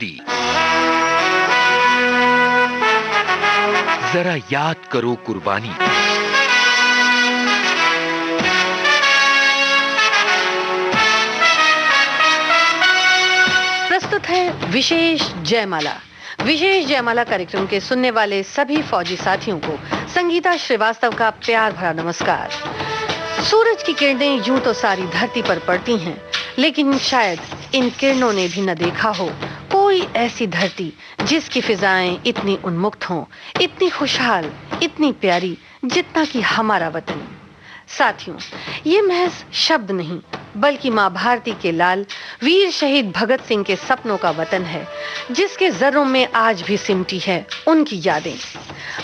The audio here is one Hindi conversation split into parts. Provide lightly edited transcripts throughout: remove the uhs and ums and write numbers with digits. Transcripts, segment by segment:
आजादी। जरा याद करो कुर्बानी। प्रस्तुत है विशेष जयमाला। विशेष जयमाला कार्यक्रम के सुनने वाले सभी फौजी साथियों को संगीता श्रीवास्तव का प्यार भरा नमस्कार। सूरज की किरणें यूं तो सारी धरती पर पड़ती हैं, लेकिन शायद इन किरणों ने भी न देखा हो कोई ऐसी धरती जिसकी फिजाएं इतनी उन्मुक्त हों, इतनी खुशहाल, इतनी प्यारी जितना कि हमारा वतन। साथियों, ये महज शब्द नहीं बल्कि मां भारती के लाल वीर शहीद भगत सिंह के सपनों का वतन है, जिसके जर्रों में आज भी सिमटी है उनकी यादें।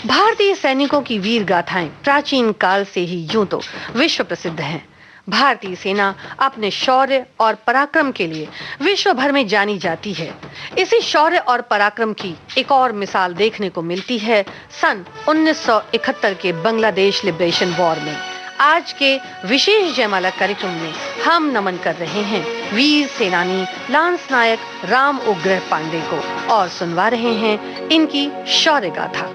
भारतीय सैनिकों की वीर गाथाएं प्राचीन काल से ही यूं तो विश्व प्रसिद्ध हैं। भारतीय सेना अपने शौर्य और पराक्रम के लिए विश्व भर में जानी जाती है। इसी शौर्य और पराक्रम की एक और मिसाल देखने को मिलती है सन 1971 के बांग्लादेश लिबरेशन वॉर में। आज के विशेष जयमाला कार्यक्रम में हम नमन कर रहे हैं वीर सेनानी लांस नायक राम उग्रह पांडे को और सुनवा रहे हैं इनकी शौर्य गाथा।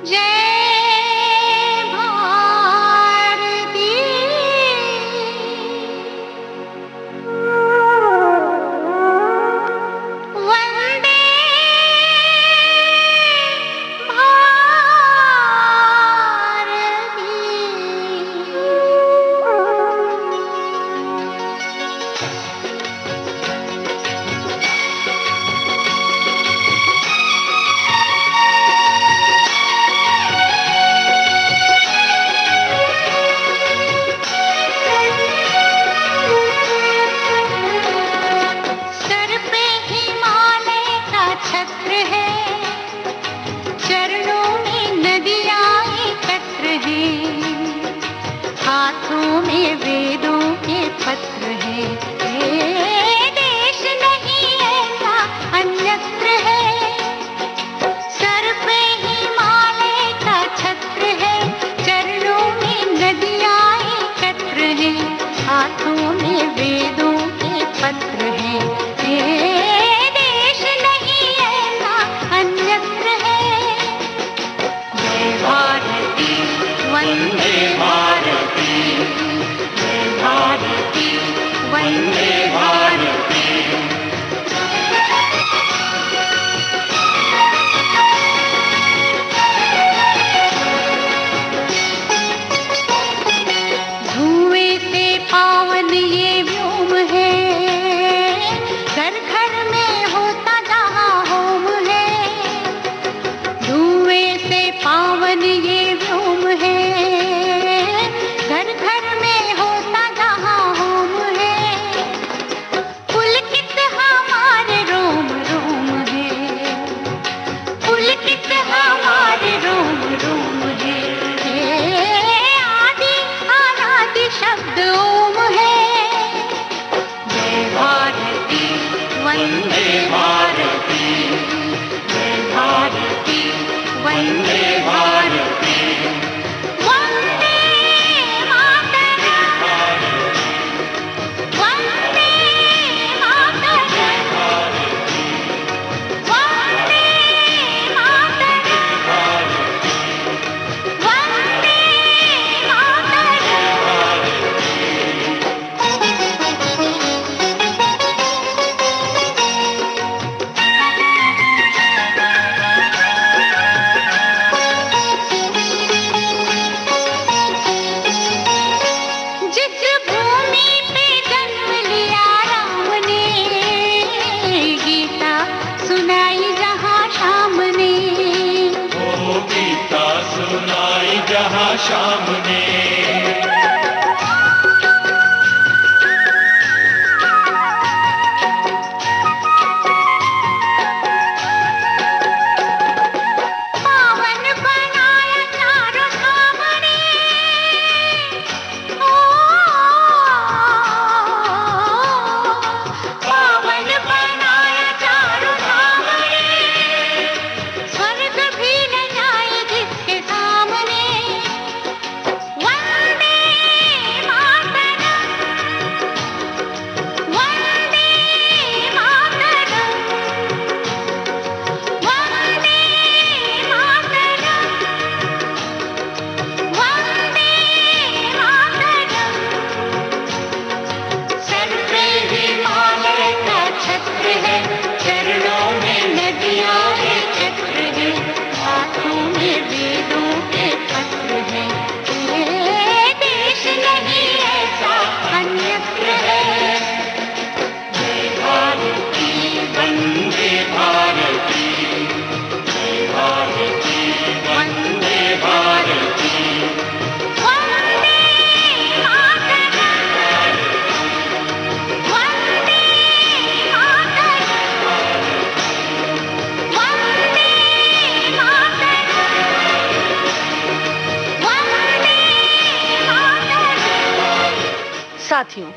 साथियों,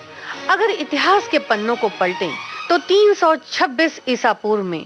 अगर इतिहास के पन्नों को पलटें तो 326 ईसा पूर्व में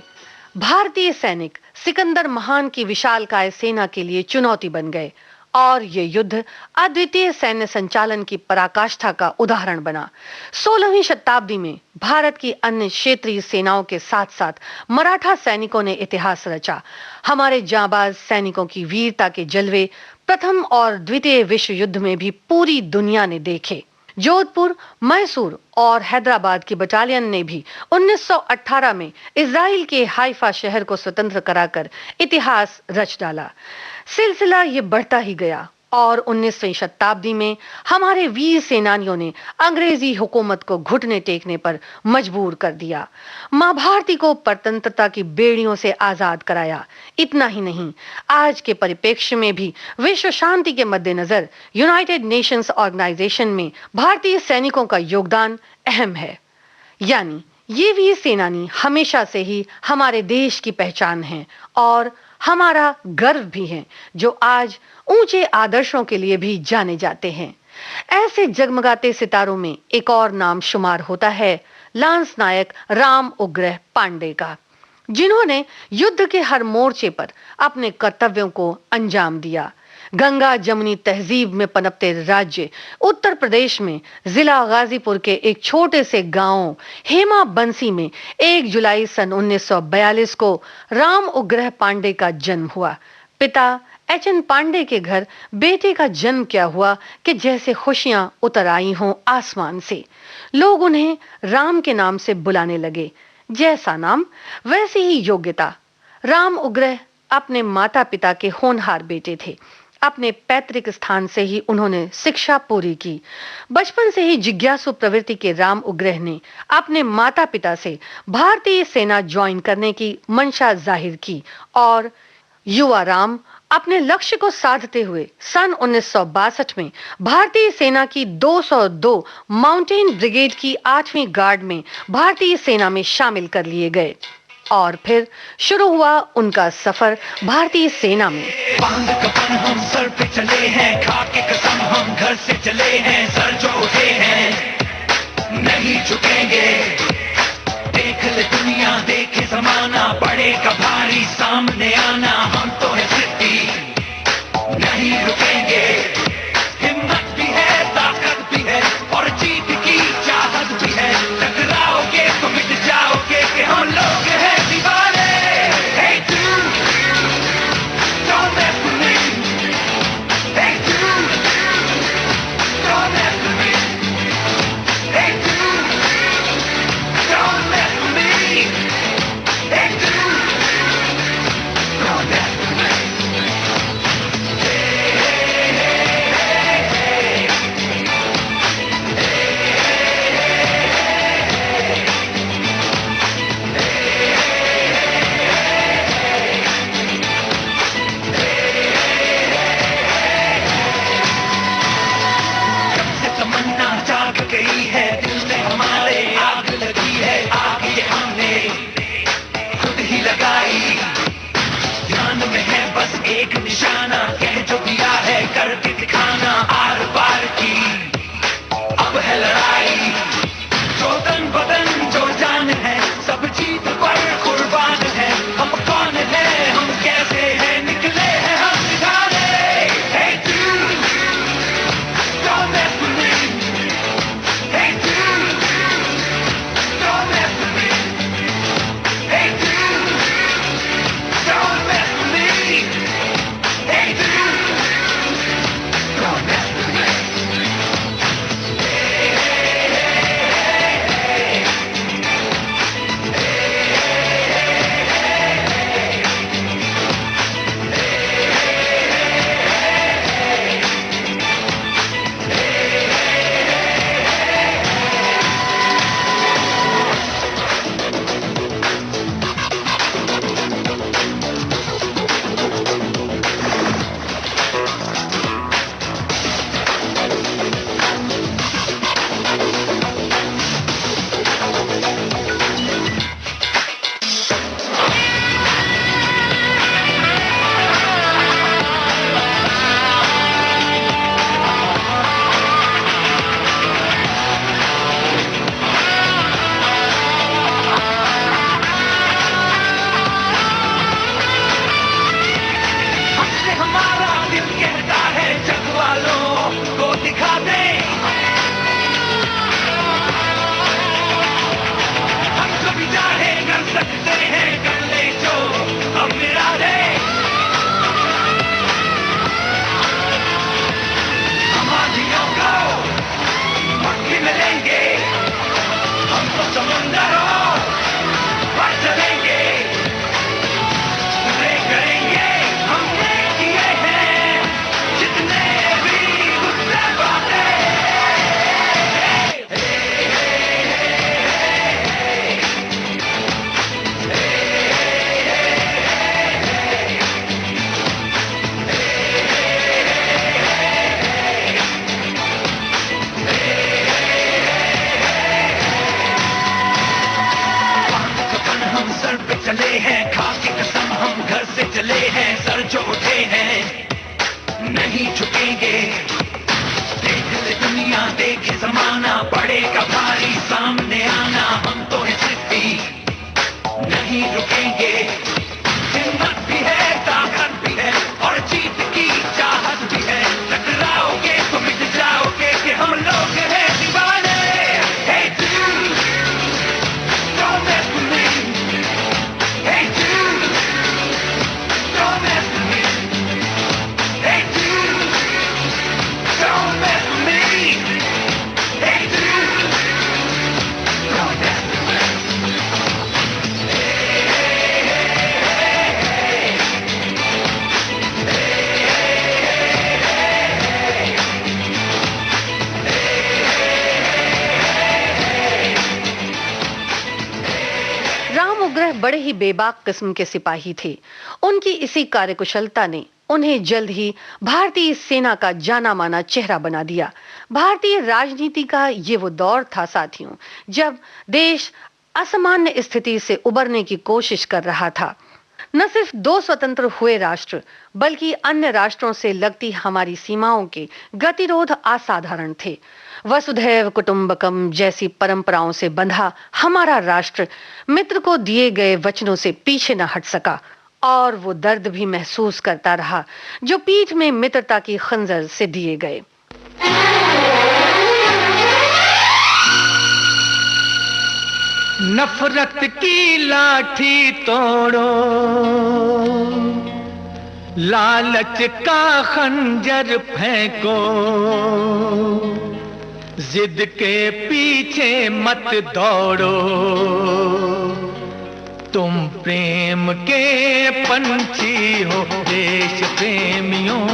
भारतीय सैनिक सिकंदर महान की विशालकाय सेना के लिए चुनौती बन गए और ये युद्ध अद्वितीय सैन्य संचालन की पराकाष्ठा का उदाहरण बना। 16वीं शताब्दी में भारत की अन्य क्षेत्रीय सेनाओं के साथ साथ मराठा सैनिकों ने इतिहास रचा। हमारे जांबाज सैनिकों की वीरता के जलवे प्रथम और द्वितीय विश्व युद्ध में भी पूरी दुनिया ने देखे। जोधपुर, मैसूर और हैदराबाद की बटालियन ने भी 1918 में इजराइल के हाइफा शहर को स्वतंत्र कराकर इतिहास रच डाला। सिलसिला ये बढ़ता ही गया और 19वीं शताब्दी में हमारे वीर सेनानियों ने अंग्रेजी हुकूमत को घुटने टेकने पर मजबूर कर दिया। मां भारती को परतंत्रता की बेड़ियों से आजाद कराया। इतना ही नहीं, आज के परिप्रेक्ष्य में भी विश्व शांति के मद्देनजर यूनाइटेड नेशंस ऑर्गेनाइजेशन में भारतीय सैनिकों का योगदान अहम है। यानी ये वीर सेनानी हमेशा से ही हमारे देश की पहचान हैं और हमारा गर्व भी हैं, जो आज ऊंचे आदर्शों के लिए भी जाने जाते हैं। ऐसे जगमगाते सितारों में एक और नाम शुमार होता है लांस नायक राम उग्रह पांडे का, जिन्होंने युद्ध के हर मोर्चे पर अपने कर्तव्यों को अंजाम दिया। गंगा जमुनी तहजीब में पनपते राज्य उत्तर प्रदेश में जिला गाजीपुर के एक छोटे से गांव हेमा बंसी में 1 जुलाई सन 1942 को राम उग्रह पांडे का जन्म हुआ। पिता एच.एन. पांडे के घर बेटे का जन्म क्या हुआ कि जैसे खुशियां उतर आई हों आसमान से। लोग उन्हें राम के नाम से बुलाने लगे। जैसा नाम वैसी ही योग्यता। राम उग्रह अपने माता पिता के होनहार बेटे थे। अपने पैतृक स्थान से ही उन्होंने शिक्षा पूरी की। बचपन से ही जिज्ञासु प्रवृत्ति के राम उग्रह ने अपने माता पिता से भारतीय सेना ज्वाइन करने की मंशा जाहिर की और युवा राम अपने लक्ष्य को साधते हुए सन 1962 में भारतीय सेना की 202 माउंटेन ब्रिगेड की 8वीं गार्ड में भारतीय सेना में शामिल कर लिए गए और फिर शुरू हुआ उनका सफर भारतीय सेना में। बांध कफन हम सर पे चले हैं, खा के कसम हम घर से चले हैं, सर जो उठे हैं नहीं झुकेंगे। देख ले दुनिया, देखे जमाना, पड़ेगा भारी सामने आना, हम तो है सिद्धि नहीं रुकेंगे। हिम्मत भी है, ताकत भी है और जीत की चाहत भी है। टकराओगे तो मिट जाओगे कि हम लोग हैं दीवाने। Hey dude, don't mess with me. Hey dude, don't mess with me. Hey dude, don't mess with me. Hey dude, don't mess with me. बड़े ही बेबाक किस्म के सिपाही थे। उनकी इसी कार्यकुशलता ने उन्हें जल्द ही भारतीय सेना का जाना माना चेहरा बना दिया। भारतीय राजनीति का ये वो दौर था साथियों, जब देश असामान्य स्थिति से उबरने की कोशिश कर रहा था। न सिर्फ दो स्वतंत्र हुए राष्ट्र, बल्कि अन्य राष्ट्रों से लगती हमारी सीमाओं के गतिरोध असाधारण थे। वसुधैव कुटुंबकम जैसी परंपराओं से बंधा हमारा राष्ट्र मित्र को दिए गए वचनों से पीछे न हट सका, और वो दर्द भी महसूस करता रहा जो पीठ में मित्रता की खंजर से दिए गए। नफरत की लाठी तोड़ो, लालच का खंजर फेंको, जिद के पीछे मत दौड़ो, तुम प्रेम के पंछी हो देश प्रेमियों,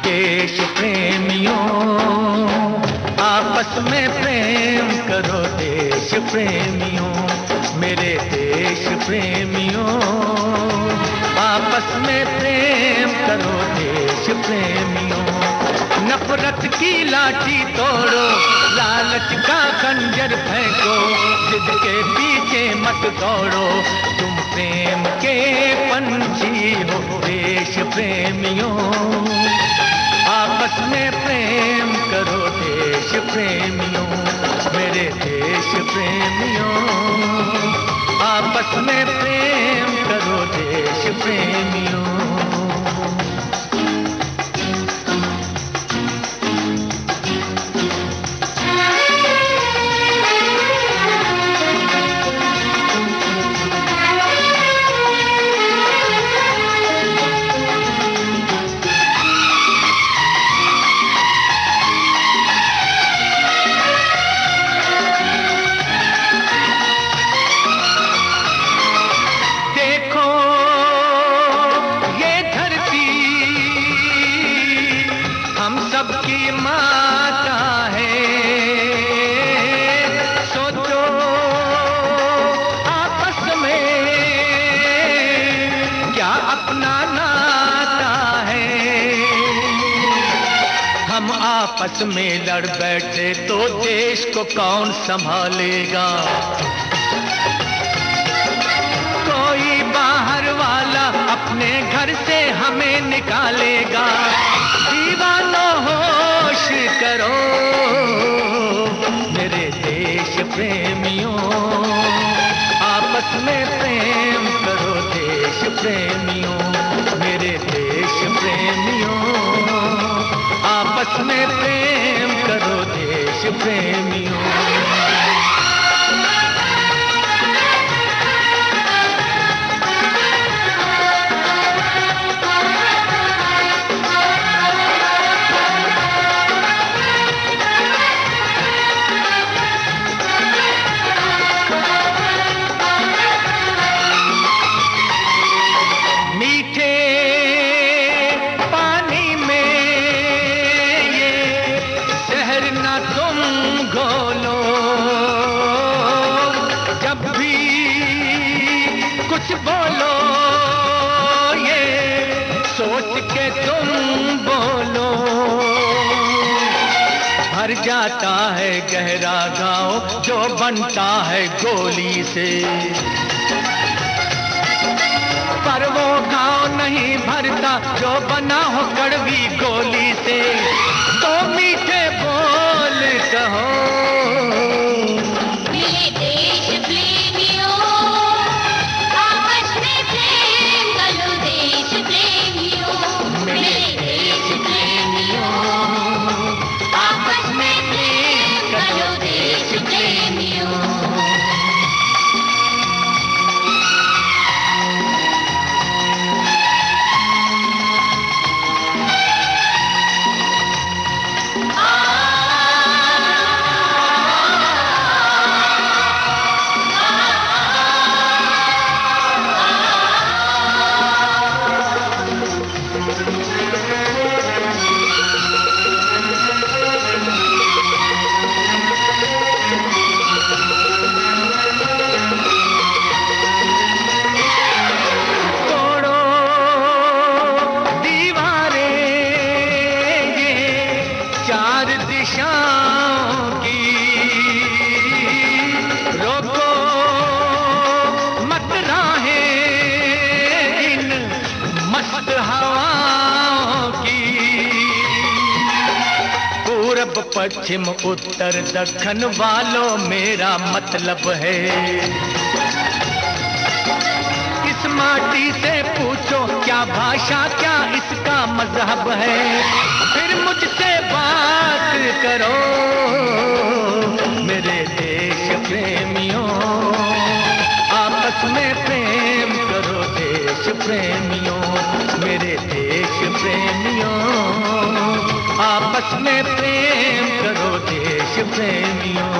देश प्रेमियों, आपस में प्रेम करो देश प्रेमियों, मेरे देश प्रेमियों, आपस में प्रेम करो देश प्रेमियों। नफरत की लाठी तोड़ो, लालच का खंजर फेंको, जिद के पीछे मत दौड़ो, तुम प्रेम के पंछी हो देश प्रेमियों, आपस में प्रेम करो देश प्रेमियों, मेरे देश प्रेमियों, आपस में प्रेम करो देश प्रेमियों। आपस में लड़ बैठे तो देश को कौन संभालेगा, कोई बाहर वाला अपने घर से हमें निकालेगा। दीवानों होश करो मेरे देश प्रेमियों, आपस में प्रेम करो देश प्रेमियों, मेरे देश प्रेमियों, आपस में प्रेम करो देश प्रेमियों। जाता है गहरा गाँव जो बनता है गोली से, पर वो गाँव नहीं भरता जो बना हो कड़वी गोली से। तो मीठे बोल कहो मेरे देश प्रेमियों, आपस में प्रेम करो देश प्रेमियों, मेरे देश प्रेमियों, आपस में प्रेम करो देश प्रेमियों। बारिशों की, रोको मत राहें इन मस्त हवाओं की। पूरब पश्चिम उत्तर दक्षिण वालों मेरा मतलब है, इस माटी से पूछो क्या भाषा क्या इसका मजहब है, फिर मुझसे बात करो मेरे देश प्रेमियों, आपस में प्रेम करो देश प्रेमियों, मेरे देश प्रेमियों, आपस में प्रेम करो देश प्रेमियों।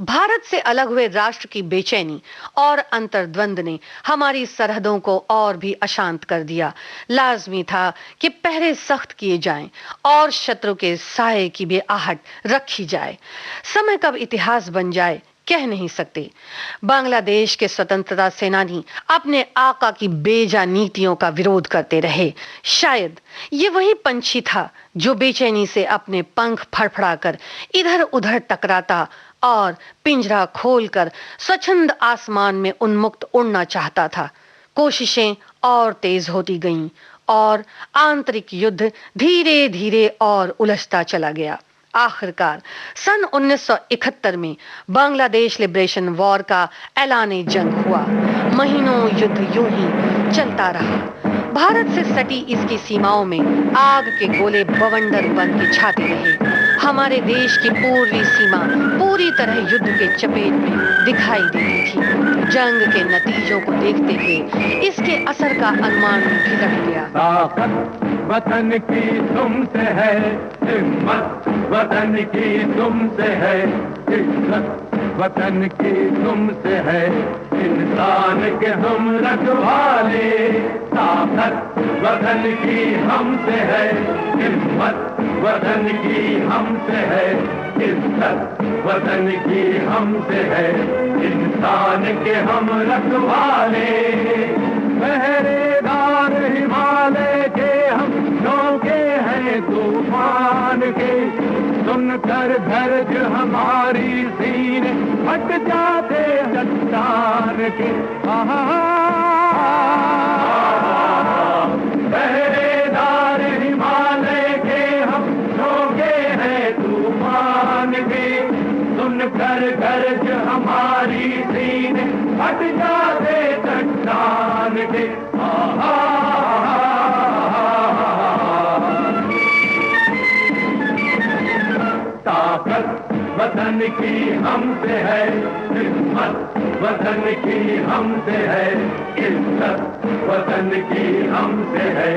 भारत से अलग हुए राष्ट्र की बेचैनी और अंतर्द्वंद ने हमारी सरहदों को और भी अशांत कर दिया। लाजमी था कि पहरे सख्त किए जाएं और शत्रु के साये की भी आहट रखी जाए। समय कब इतिहास बन जाए कह नहीं सकते। बांग्लादेश के स्वतंत्रता सेनानी अपने आका की बेजा नीतियों का विरोध करते रहे। शायद ये वही पंछी था जो बेचैनी से अपने पंख फड़फड़ाकर इधर उधर टकराता और पिंजरा खोलकर स्वच्छंद आसमान में उन्मुक्त उड़ना चाहता था। कोशिशें और तेज होती गईं और आंतरिक युद्ध धीरे धीरे और उलझता चला गया। आखिरकार सन 1971 में बांग्लादेश लिबरेशन वॉर का ऐलान जंग हुआ। महीनों युद्ध यूं ही चलता रहा। भारत से सटी इसकी सीमाओं में आग के गोले बवंडर बन के छाते रहे। हमारे देश की पूर्वी सीमा पूरी तरह युद्ध के चपेट में दिखाई देती थी। जंग के नतीजों को देखते हुए इसके असर का अनुमान भी लग गया। ताकत वतन की तुमसे है, हिम्मत वतन की तुमसे है, इज्जत वतन की तुमसे है, इंसान के हम रखवाले। ताकत वतन की हमसे है, हिम्मत वतन की हमसे है, इज्जत वतन की हमसे है, इंसान के हम रखवाले। पहरेदार हिमालय के हम नौके हैं तूफान के, सुनकर गर्ज हमारी सीने फट जाते चट्टान के। पहरेदार हिमालय के हम नौके हैं तूफान के, सुनकर गर्ज हमारी सीने फट जाते चट्टान के। ताकत वतन की हमसे है, हिम्मत वतन की हमसे है, इज्जत वतन की हमसे है,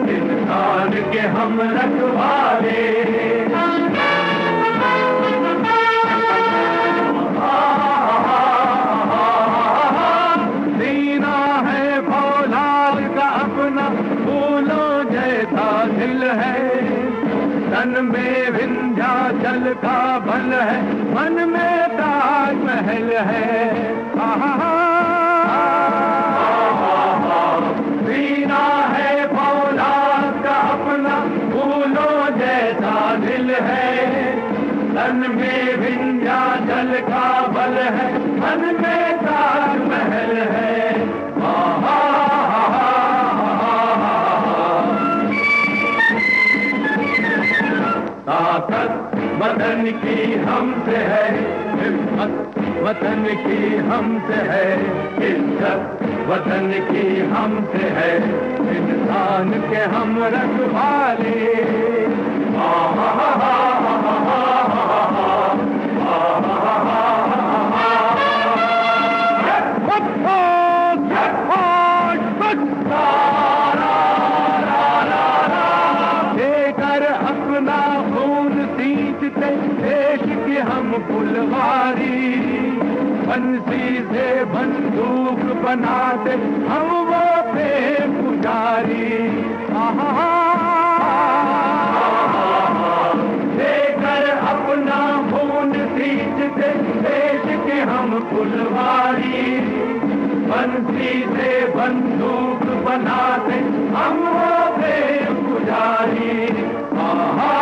इंसान के हम रखवाले। सीना है फौलाद का अपना, फूलों जैसा दिल है, तन में विंध्याचल का बल है, मन में ताजमहल है। सीना है फौलाद का अपना, फूलों जैसा दिल है, तन में विंध्याचल का बल है, मन में ताजमहल है। ताकत वतन की हमसे है, हिम्मत वतन की हमसे है, इज्जत वतन की हमसे है, इंसान के हम रखवाले। देकर अपना खून सींचते देश की हम फुलवारी, बंसी से बंदूक बनाते हम वो प्रेम पुजारी। फुलवारी, बंसी से बंदूक बनाते हम हो प्रेम पुजारी। आहा,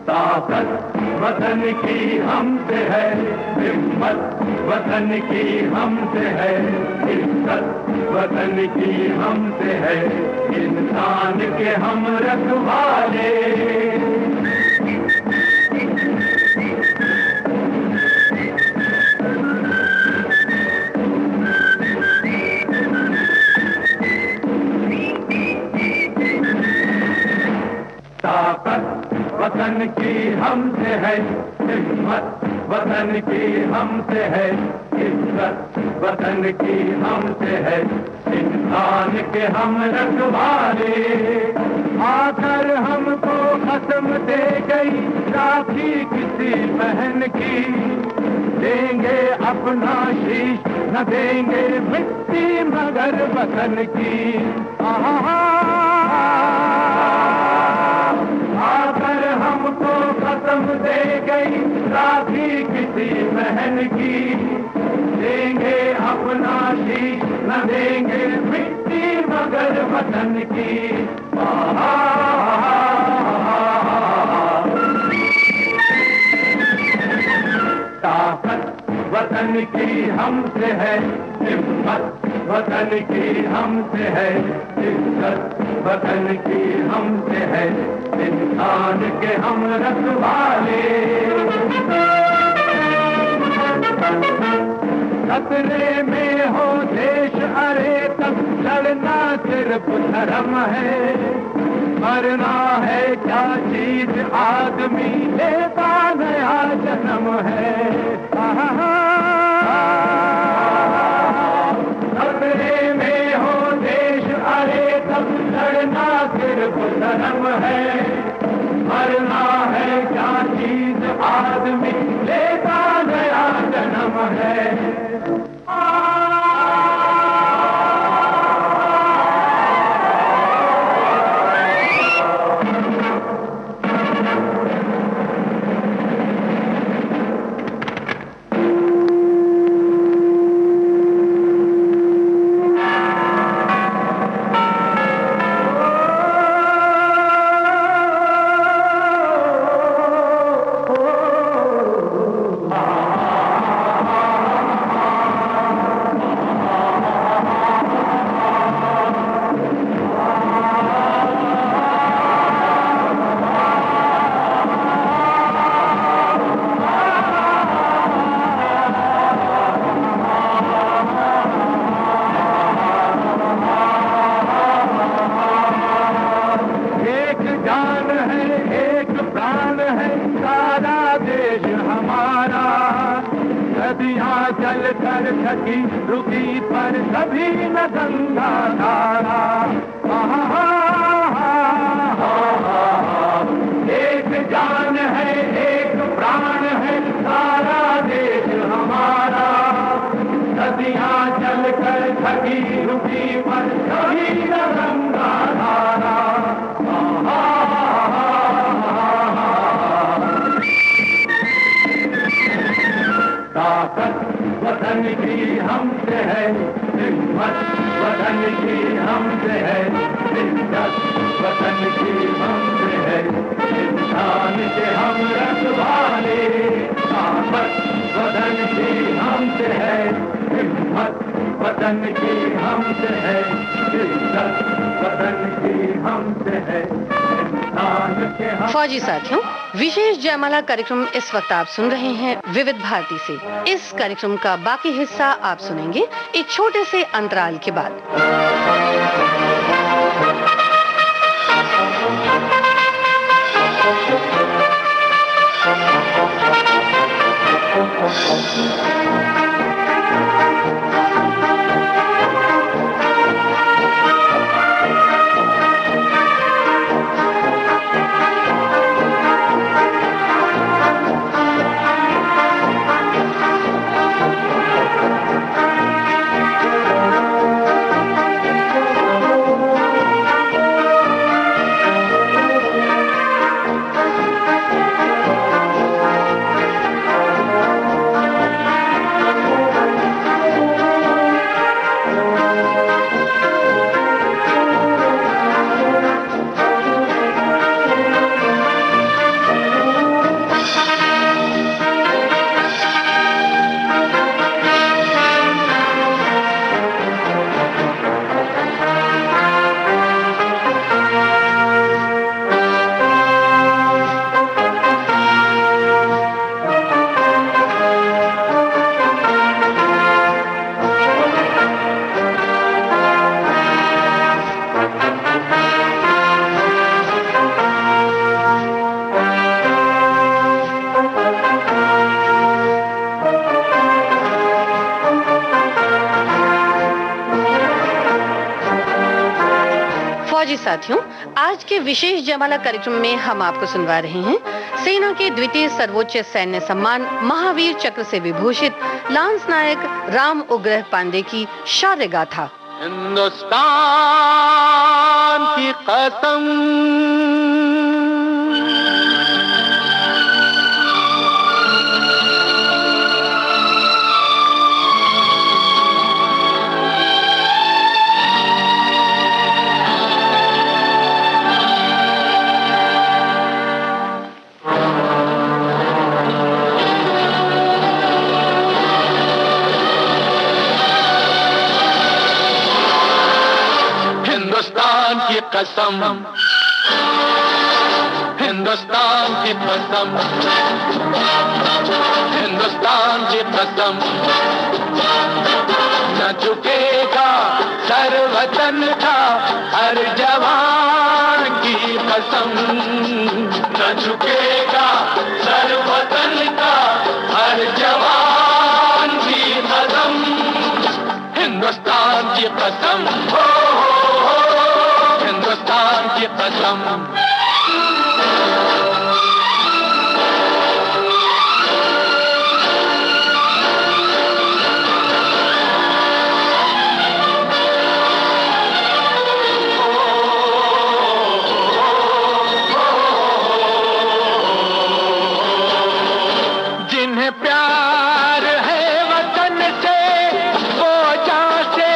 ताकत वतन की हमसे है, हिम्मत वतन की हमसे है, इज्जत वतन की हमसे है, इंसान के हम रखवाले। ताकत वतन की हमसे है, हिम्मत वतन की हमसे है, इज्जत वतन की हमसे है, इंसान के हम रखवाले। आकर हमको कसम दे गई राखी किसी बहन की, देंगे अपना शीश न देंगे मिट्टी मगर वतन की। आकर हमको कसम दे गई राखी किसी बहन की, देंगे अपना शीश न देंगे मिट्टी मगर वतन की। ताकत वतन की हमसे है, हिम्मत वतन की हमसे है, इज्जत वतन की हमसे है, इंसान के हम रखवाले। खतरे में हो देश अरे तब लड़ना सिर्फ धर्म है, मरना है क्या चीज आदमी लेता नया जन्म है। खतरे में हो देश अरे तब लड़ना सिर्फ धर्म है, मरना है क्या चीज आदमी लेता नया जन्म है। चल कर थकी रुकी पर कभी न गंगा धारा। एक जान है एक प्राण है सारा देश हमारा, नदियाँ चल कर थकी रुकी पर कभी न गंगा धारा। ताकत वतन की हमसे है, हिम्मत वतन की हमसे है, इज्जत वतन की हमसे है, इंसान के हम रखवाले। ताकत वतन की हमसे है, हिम्मत वतन की हमसे है, इज्जत वतन की हमसे है, इंसान के हम। फौजी साथियों, विशेष जयमाला कार्यक्रम इस वक्त आप सुन रहे हैं विविध भारती से। इस कार्यक्रम का बाकी हिस्सा आप सुनेंगे एक छोटे से अंतराल के बाद। फौजी साथियों, आज के विशेष जयमाला कार्यक्रम में हम आपको सुनवा रहे हैं सेना के द्वितीय सर्वोच्च सैन्य सम्मान महावीर चक्र से विभूषित लांस नायक राम उग्रह पांडे की शौर्य गाथा। हिंदुस्तान की कसम, हिंदुस्तान की कसम, हिंदुस्तान की कसम, हिंदुस्तान की कसम, न झुकेगा सर वतन का हर जवान की कसम, न झुकेगा सर वतन का हर जवान की कसम, हिंदुस्तान की कसम, हिंदुस्तान की कसम। जिन्हें प्यार है वतन से वो जान से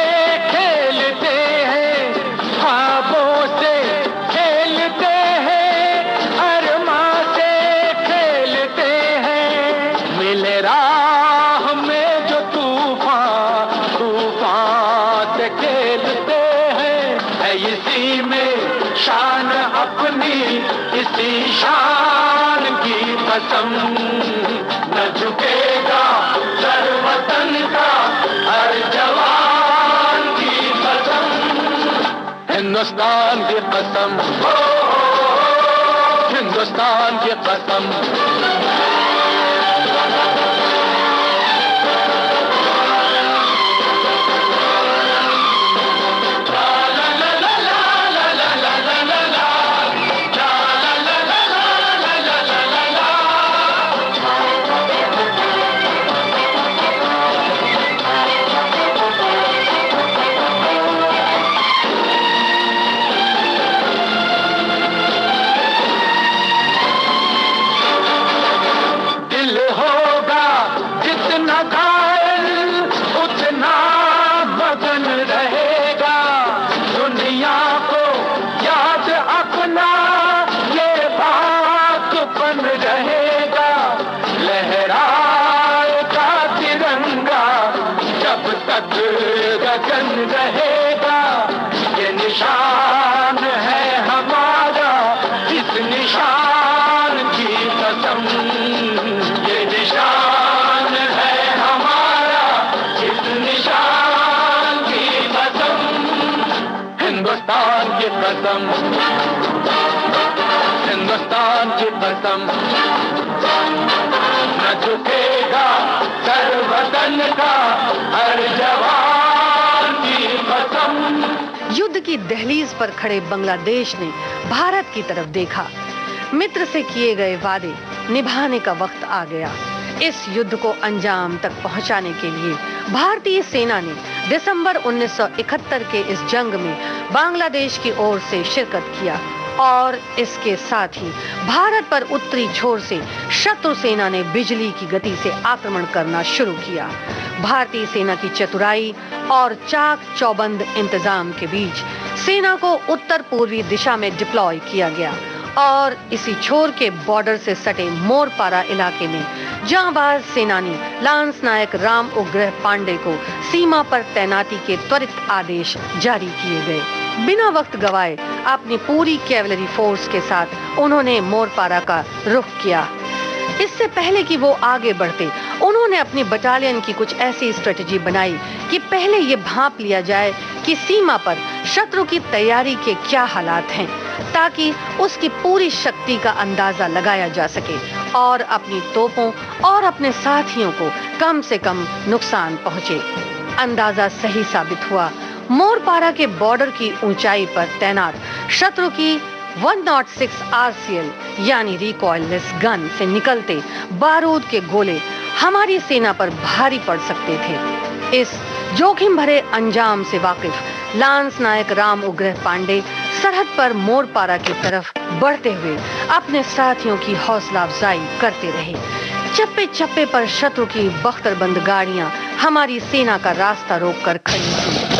खेलते हैं, ख्वाबों से खेलते हैं, अरमां से खेलते हैं। मिले राह में जो तूफान, तूफान से खेलते हैं। है इसी में शान अपनी, इसी शान की कसम, न झुकेगा सर वतन का हर जवान की कसम, हिंदुस्तान की कसम, हिंदुस्तान की कसम। गगन रहेगा, ये निशान है हमारा, इस निशान की कसम, ये निशान है हमारा, इस निशान की कसम, हिंदुस्तान की कसम, हिंदुस्तान की कसम, न झुकेगा सर वतन का हर जवान की कसम। युद्ध की दहलीज पर खड़े बांग्लादेश ने भारत की तरफ देखा। मित्र से किए गए वादे निभाने का वक्त आ गया। इस युद्ध को अंजाम तक पहुंचाने के लिए भारतीय सेना ने दिसंबर 1971 के इस जंग में बांग्लादेश की ओर से शिरकत किया और इसके साथ ही भारत पर उत्तरी छोर से शत्रु सेना ने बिजली की गति से आक्रमण करना शुरू किया। भारतीय सेना की चतुराई और चाक चौबंद इंतजाम के बीच सेना को उत्तर पूर्वी दिशा में डिप्लॉय किया गया और इसी छोर के बॉर्डर से सटे मोरपारा इलाके में जांबाज सेनानी लांस नायक राम उग्रह पांडे को सीमा पर तैनाती के त्वरित आदेश जारी किए गए। बिना वक्त गवाए अपनी पूरी कैवलरी फोर्स के साथ उन्होंने मोरपारा का रुख किया। इससे पहले कि वो आगे बढ़ते, उन्होंने अपनी बटालियन की कुछ ऐसी स्ट्रेटजी बनाई कि पहले ये भांप लिया जाए कि सीमा पर शत्रु की तैयारी के क्या हालात हैं, ताकि उसकी पूरी शक्ति का अंदाजा लगाया जा सके और अपनी तोपों और अपने साथियों को कम से कम नुकसान पहुंचे। अंदाजा सही साबित हुआ मोरपारा के बॉर्डर की ऊंचाई पर तैनात शत्रु की 106 RCL यानी रिकॉइललेस गन से निकलते बारूद के गोले हमारी सेना पर भारी पड़ सकते थे। इस जोखिम भरे अंजाम से वाकिफ लांस नायक राम उग्रह पांडे सरहद पर मोरपारा की तरफ बढ़ते हुए अपने साथियों की हौसला अफजाई करते रहे। चप्पे चप्पे पर शत्रु की बख्तरबंद गाड़ियां हमारी सेना का रास्ता रोककर खड़ी थी।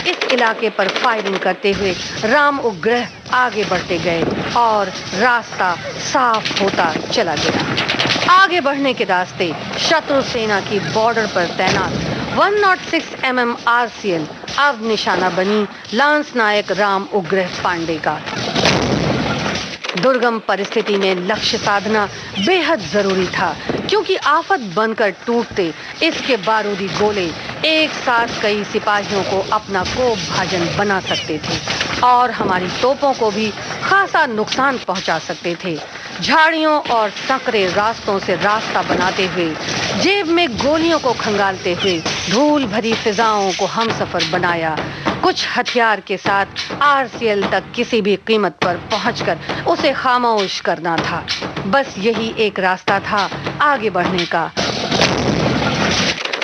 इस इलाके पर फायरिंग करते हुए राम उग्रह आगे बढ़ते गए और रास्ता साफ होता चला गया। आगे बढ़ने के रास्ते शत्रु सेना की बॉर्डर पर तैनात 106 mm RCL अब निशाना बनी लांस नायक राम उग्रह पांडे का। दुर्गम परिस्थिति में लक्ष्य साधना बेहद जरूरी था, क्योंकि आफत बनकर टूटते इसके बारूदी गोले एक साथ कई सिपाहियों को अपना कोप भाजन बना सकते थे और हमारी तोपों को भी खासा नुकसान पहुंचा सकते थे। झाड़ियों और संकरे रास्तों से रास्ता बनाते हुए, जेब में गोलियों को खंगालते हुए धूल भरी फिजाओं को हमसफर बनाया। कुछ हथियार के साथ RCL तक किसी भी कीमत पर पहुंचकर उसे खामोश करना था। बस यही एक रास्ता था आगे बढ़ने का।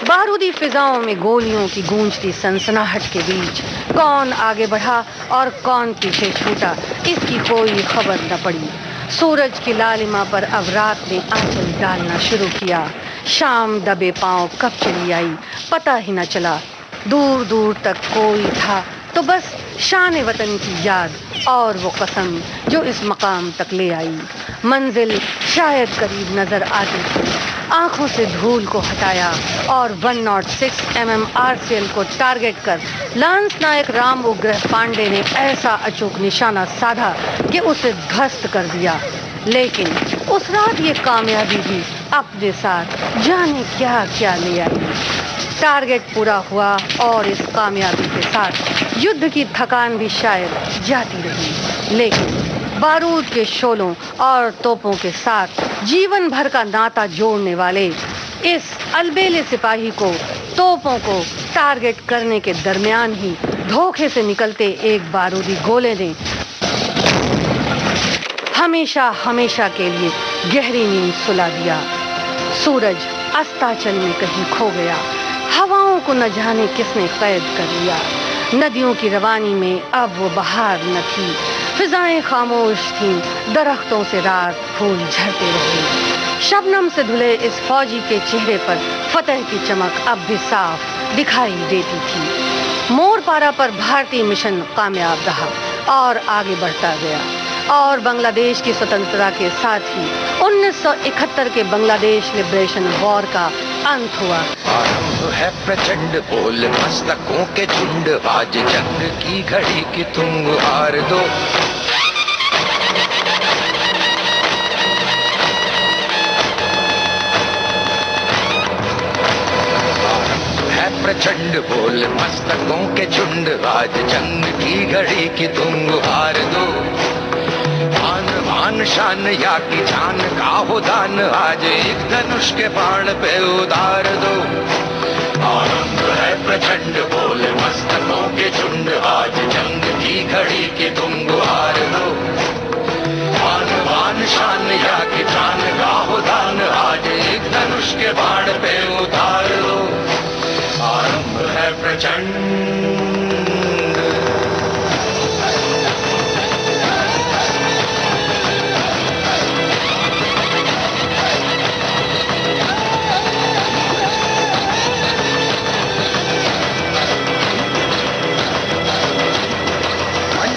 बारूदी फिजाओं में गोलियों की गूंजती सनसनाहट के बीच कौन आगे बढ़ा और कौन पीछे छूटा, इसकी कोई खबर न पड़ी। सूरज की लालिमा पर अब रात ने आंचल डालना शुरू किया। शाम दबे पांव कब चली आई पता ही न चला। दूर दूर तक कोई था तो बस शान वतन की याद और वो कसम जो इस मकाम तक ले आई। मंजिल शायद करीब नजर आती थी। आंखों से धूल को हटाया और 106 mm RCL को टारगेट कर लांस नायक राम उग्रह पांडे ने ऐसा अचूक निशाना साधा कि उसे ध्वस्त कर दिया। लेकिन उस रात ये कामयाबी भी अपने साथ जाने क्या क्या ले आई। टारगेट पूरा हुआ और इस कामयाबी के साथ युद्ध की थकान भी शायद जाती रही, लेकिन बारूद के शोलों और तोपों के साथ जीवन भर का नाता जोड़ने वाले इस अलबेले सिपाही को तोपों को टारगेट करने के दरमियान ही धोखे से निकलते एक बारूदी गोले ने हमेशा हमेशा के लिए गहरी नींद सुला दिया। सूरज अस्ताचल में कहीं खो गया। हवाओं को न जाने किसने कैद कर लिया। नदियों की रवानी में अब वो बहार न थी। फिजाएं खामोश थीं। दरख्तों से रात फूल झड़ते रहे। शबनम से धुले इस फौजी के चेहरे पर फतह की चमक अब भी साफ दिखाई देती थी। मोरपारा पर भारतीय मिशन कामयाब रहा और आगे बढ़ता गया और बांग्लादेश की स्वतंत्रता के साथ ही 1971 के बांग्लादेश लिबरेशन वॉर का अंत हुआ। आरंभ है प्रचंड बोल मस्तकों के झुंड, आज जंग की घड़ी की तुम गुहार दो। आरंभ है प्रचंड बोल मस्तकों के झुंड, आज जंग की घड़ी की तुम गुहार दो। मान शान या की जान का हो दान, आज एक धनुष के बाण पे उतार दो। आरंभ है प्रचंड बोल मस्तकों के झुंड, आज जंग की घड़ी की तुम गुहार दो। मान शान या की जान का हो दान, आज एक धनुष के बाण पे उतार दो। आरंभ है प्रचंड।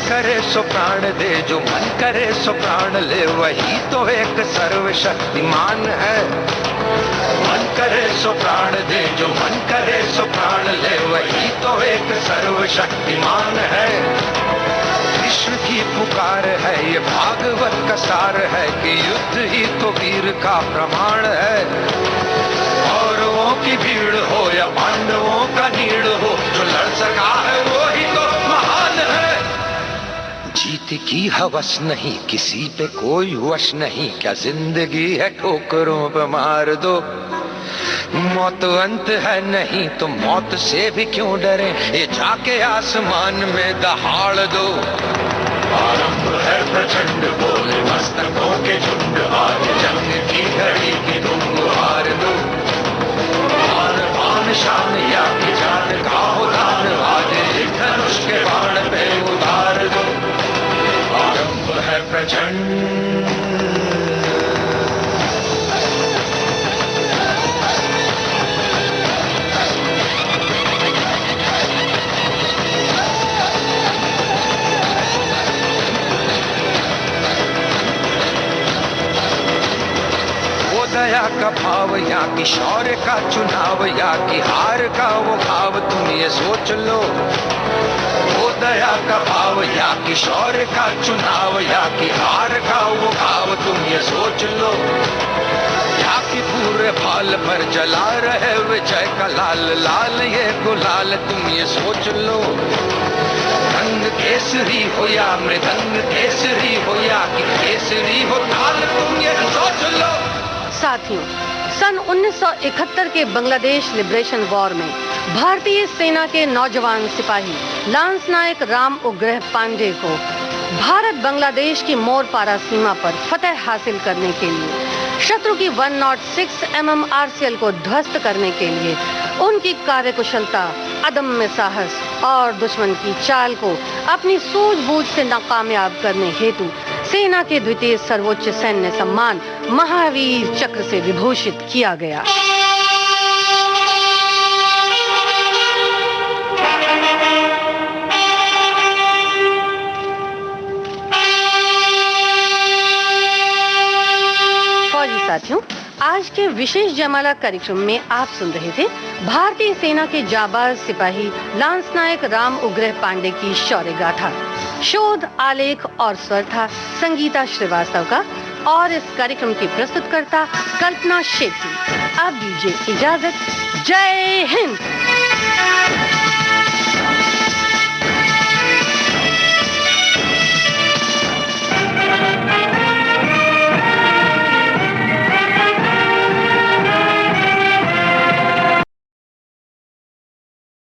करे सो प्राण दे, जो मन करे सो प्राण ले, वही तो एक सर्वशक्तिमान है। मन करे सो प्राण दे, जो मन करे सो प्राण ले, वही तो एक सर्वशक्तिमान है। कृष्ण की पुकार है, ये भागवत का सार है कि युद्ध ही तो वीर का प्रमाण है। कौरवों की भीड़ हो या पांडवों का नीड़ हो, जो लड़ सका है वो ही तो महान है। जीत की हवस नहीं, किसी पे कोई वश नहीं, क्या जिंदगी है ठोकरों पे मार दो। मौत अंत है नहीं तो मौत से भी क्यों डरे, ये जाके आसमान में दहाड़ दो। आरंभ है प्रचंड बोले मस्तकों के झुंड, आज जंग की घड़ी की तुम गुहार दो। आन बान शान या की जान का हो दान, आज एक धनुष के बाण पे उतार दो। आरंभ है प्रचंड। दया का भाव या कि शौर्य का चुनाव, या कि हार का वो भाव, तुम ये सोच लो। वो दया का भाव या कि शौर्य का चुनाव, या कि हार का वो भाव, तुम ये सोच लो। या कि पूरे भाल पर जला रहे विजय का लाल लाल ये गुलाल, तुम ये सोच लो। रंग केसरी हो या मृदंग केसरी हो, या कि केसरी हो ताल, तुम ये सोच लो। साथियों, सन 1971 के बांग्लादेश लिबरेशन वॉर में भारतीय सेना के नौजवान सिपाही लांस नायक राम उग्रह पांडे को भारत बांग्लादेश की मोरपारा सीमा पर फतह हासिल करने के लिए, शत्रु की 106 mm आरसीएल को ध्वस्त करने के लिए उनकी कार्यकुशलता, अदम्य साहस और दुश्मन की चाल को अपनी सूझबूझ से नाकामयाब करने हेतु सेना के द्वितीय सर्वोच्च सैन्य सम्मान महावीर चक्र से विभूषित किया गया। फौजी साथियों, आज के विशेष जयमाला कार्यक्रम में आप सुन रहे थे भारतीय सेना के जाबाज सिपाही लांस नायक राम उग्रह पांडे की शौर्य गाथा। शोध, आलेख और स्वर था संगीता श्रीवास्तव का और इस कार्यक्रम की प्रस्तुतकर्ता कल्पना शेट्टी। अब दीजिए इजाजत। जय हिंद।